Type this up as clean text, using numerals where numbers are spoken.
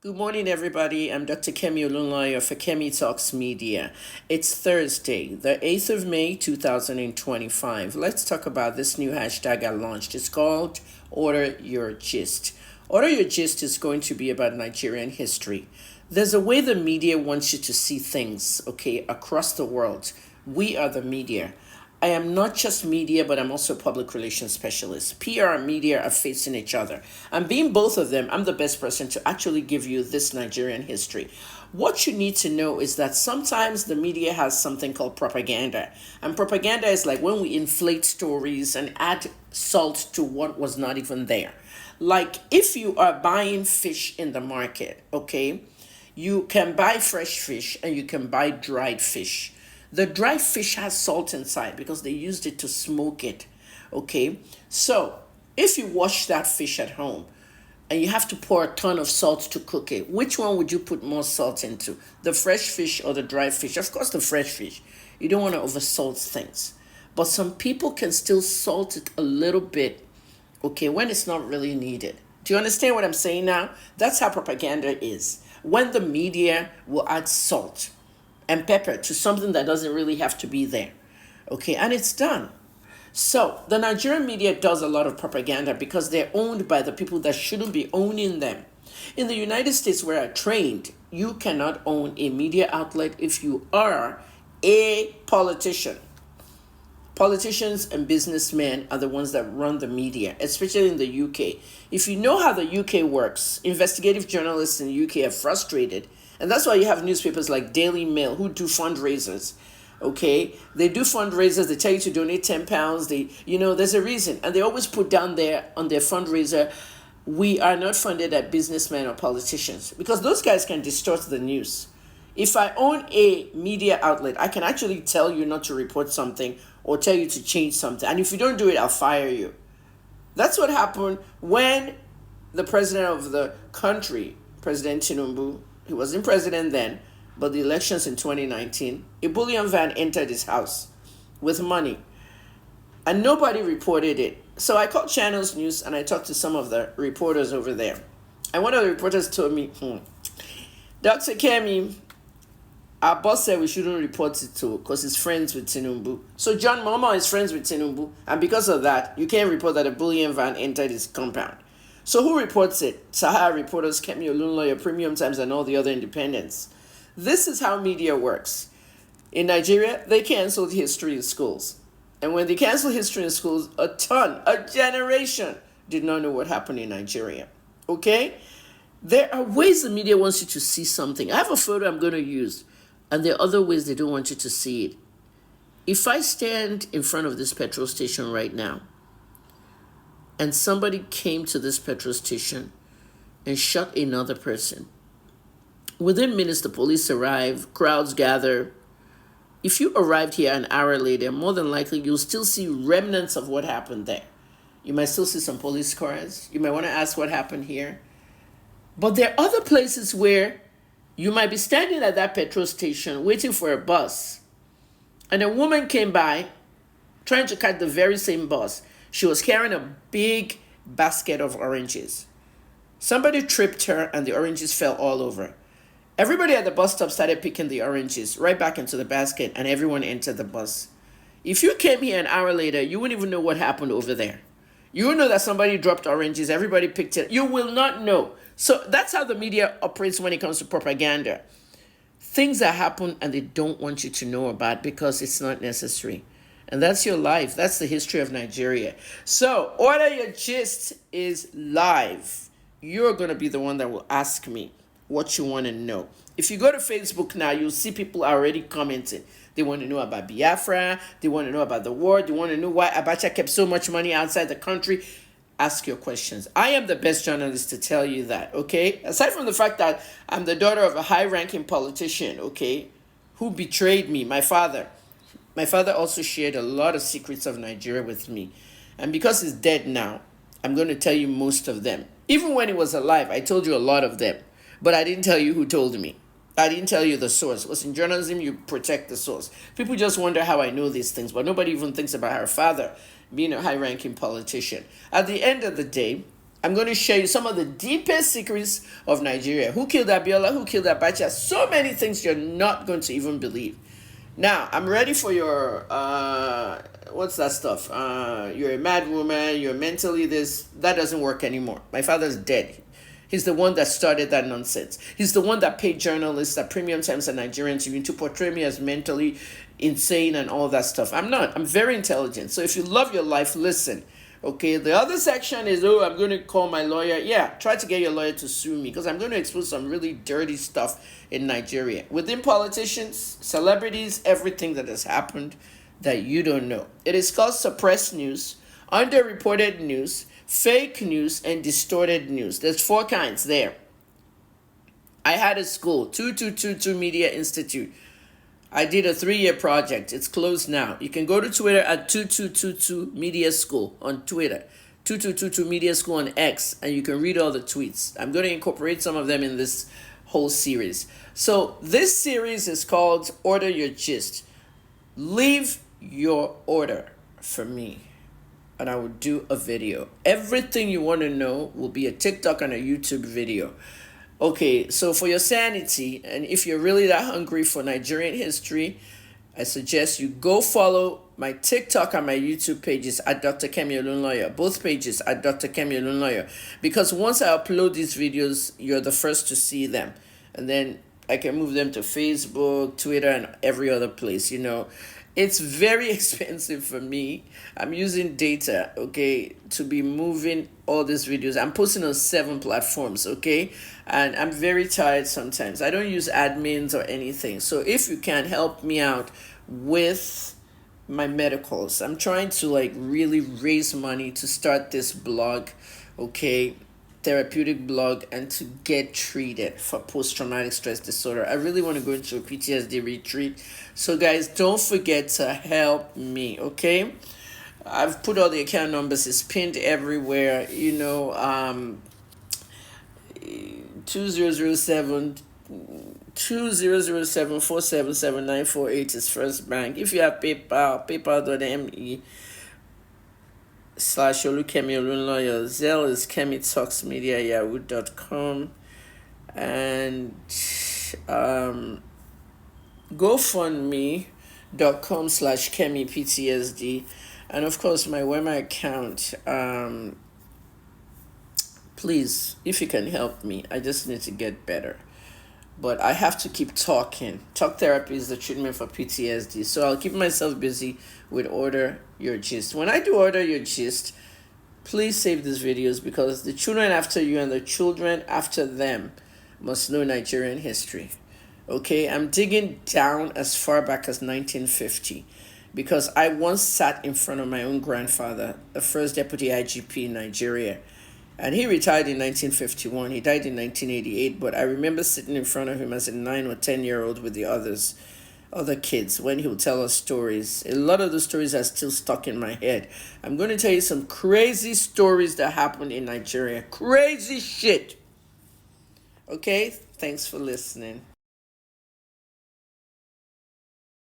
Good morning, everybody. I'm Dr. Kemi Olunloyo for Kemi Talks Media. It's Thursday, the 8th of May, 2025. Let's talk about this new hashtag I launched. It's called OrderYourGist. OrderYourGist is going to be about Nigerian history. There's a way the media wants you to see things, okay, across the world. We are the media. I am not just media, but I'm also a public relations specialist. PR and media are facing each other. And being both of them, I'm the best person to actually give you this Nigerian history. What you need to know is that sometimes the media has something called propaganda. And propaganda is like when we inflate stories and add salt to what was not even there. Like if you are buying fish in the market, okay, you can buy fresh fish and you can buy dried fish. The dried fish has salt inside because they used it to smoke it. Okay, so if you wash that fish at home and you have to pour a ton of salt to cook it, which one would you put more salt into? The fresh fish or the dried fish? Of course, the fresh fish. You don't want to oversalt things. But some people can still salt it a little bit, okay, when it's not really needed. Do you understand what I'm saying now? That's how propaganda is. When the media will add salt and pepper to something that doesn't really have to be there. Okay, and it's done. So the Nigerian media does a lot of propaganda because they're owned by the people that shouldn't be owning them. In the United States, where I trained, you cannot own a media outlet if you are a politician. Politicians and businessmen are the ones that run the media, especially in the UK. If you know how the UK works, investigative journalists in the UK are frustrated. And that's why you have newspapers like Daily Mail who do fundraisers. Okay, they do fundraisers. They tell you to donate £10. There's a reason, and they always put down there on their fundraiser, "We are not funded by businessmen or politicians," because those guys can distort the news. If I own a media outlet, I can actually tell you not to report something or tell you to change something, and if you don't do it, I'll fire you. That's what happened when the president of the country, President Tinubu, he wasn't president then, but the elections in 2019, a bullion van entered his house with money and nobody reported it. So I called Channels News and I talked to some of the reporters over there. And one of the reporters told me, Dr. Kemi, our boss said we shouldn't report it to because he's friends with Tinubu. So John Momo is friends with Tinubu, and because of that, you can't report that a bullion van entered his compound. So who reports it? Sahara reporters, Kemi Olunloyo, Premium Times, and all the other independents. This is how media works. In Nigeria, they canceled history in schools. And when they canceled history in schools, a generation did not know what happened in Nigeria. Okay? There are ways the media wants you to see something. I have a photo I'm going to use, and there are other ways they don't want you to see it. If I stand in front of this petrol station right now, and somebody came to this petrol station and shot another person, within minutes the police arrive, crowds gather. If you arrived here an hour later, more than likely you'll still see remnants of what happened there. You might still see some police cars. You might want to ask what happened here. But there are other places where you might be standing at that petrol station waiting for a bus, and a woman came by trying to catch the very same bus. She was carrying a big basket of oranges. Somebody tripped her and the oranges fell all over. Everybody at the bus stop started picking the oranges right back into the basket, and everyone entered the bus. If you came here an hour later, you wouldn't even know what happened over there. You would know that somebody dropped oranges, everybody picked it. You will not know. So that's how the media operates when it comes to propaganda. Things that happen and they don't want you to know about because it's not necessary. And that's your life. That's the history of Nigeria. So, Order Your Gist is live. You're going to be the one that will ask me what you want to know. If you go to Facebook now, you'll see people are already commenting. They want to know about Biafra. They want to know about the war. They want to know why Abacha kept so much money outside the country. Ask your questions. I am the best journalist to tell you that, okay? Aside from the fact that I'm the daughter of a high-ranking politician, okay, who betrayed me, my father. My father also shared a lot of secrets of Nigeria with me. And because he's dead now, I'm going to tell you most of them. Even when he was alive, I told you a lot of them. But I didn't tell you who told me. I didn't tell you the source. Because in journalism, you protect the source. People just wonder how I know these things, but nobody even thinks about her father being a high-ranking politician. At the end of the day, I'm going to share you some of the deepest secrets of Nigeria. Who killed Abiola? Who killed Abacha? So many things you're not going to even believe. Now, I'm ready for your, what's that stuff? You're a mad woman, you're mentally this. That doesn't work anymore. My father's dead. He's the one that started that nonsense. He's the one that paid journalists at Premium Times and Nigerian TV to portray me as mentally insane and all that stuff. I'm not. I'm very intelligent. So if you love your life, listen. Okay, the other section is, oh, I'm going to call my lawyer. Yeah, try to get your lawyer to sue me because I'm going to expose some really dirty stuff in Nigeria. Within politicians, celebrities, everything that has happened that you don't know. It is called suppressed news, underreported news, fake news, and distorted news. There's 4 kinds there. I had a school, 2222 Media Institute. I did a 3-year project. It's closed now. You can go to Twitter at 2222 Media School on Twitter, 2222 Media School on X, and you can read all the tweets. I'm going to incorporate some of them in this whole series. So this series is called Order Your Gist. Leave your order for me, and I will do a video. Everything you want to know will be a TikTok and a YouTube video. Okay, so for your sanity, and if you're really that hungry for Nigerian history, I suggest you go follow my TikTok and my YouTube pages at Dr. Kemi Olunloyo. Both pages at Dr. Kemi Olunloyo. Because once I upload these videos, you're the first to see them. And then I can move them to Facebook, Twitter, and every other place, you know. It's very expensive for me. I'm using data, okay, to be moving all these videos. I'm posting on 7 platforms, okay? And I'm very tired sometimes. I don't use admins or anything. So if you can help me out with my medicals, I'm trying to like really raise money to start this blog, okay? Therapeutic blog, and to get treated for post-traumatic stress disorder. I really want to go into a PTSD retreat. So guys, don't forget to help me, okay? I've put all the account numbers. It's pinned everywhere, you know. 2007 477 is First Bank. If you have PayPal, paypal.me/Olukemi Olunloyo. Zelle is KemiTalksMedia@yahoo.com. And GoFundMe.com/KemiPTSD. And of course, my Wema account. Please, if you can help me, I just need to get better. But I have to keep talking. Talk therapy is the treatment for PTSD. So I'll keep myself busy with Order Your Gist. When I do Order Your Gist, please save these videos because the children after you and the children after them must know Nigerian history. Okay, I'm digging down as far back as 1950 because I once sat in front of my own grandfather, the first deputy IGP in Nigeria. And he retired in 1951. He died in 1988. But I remember sitting in front of him as a 9 or 10-year-old with the other kids when he would tell us stories. A lot of the stories are still stuck in my head. I'm going to tell you some crazy stories that happened in Nigeria. Crazy shit. Okay? Thanks for listening.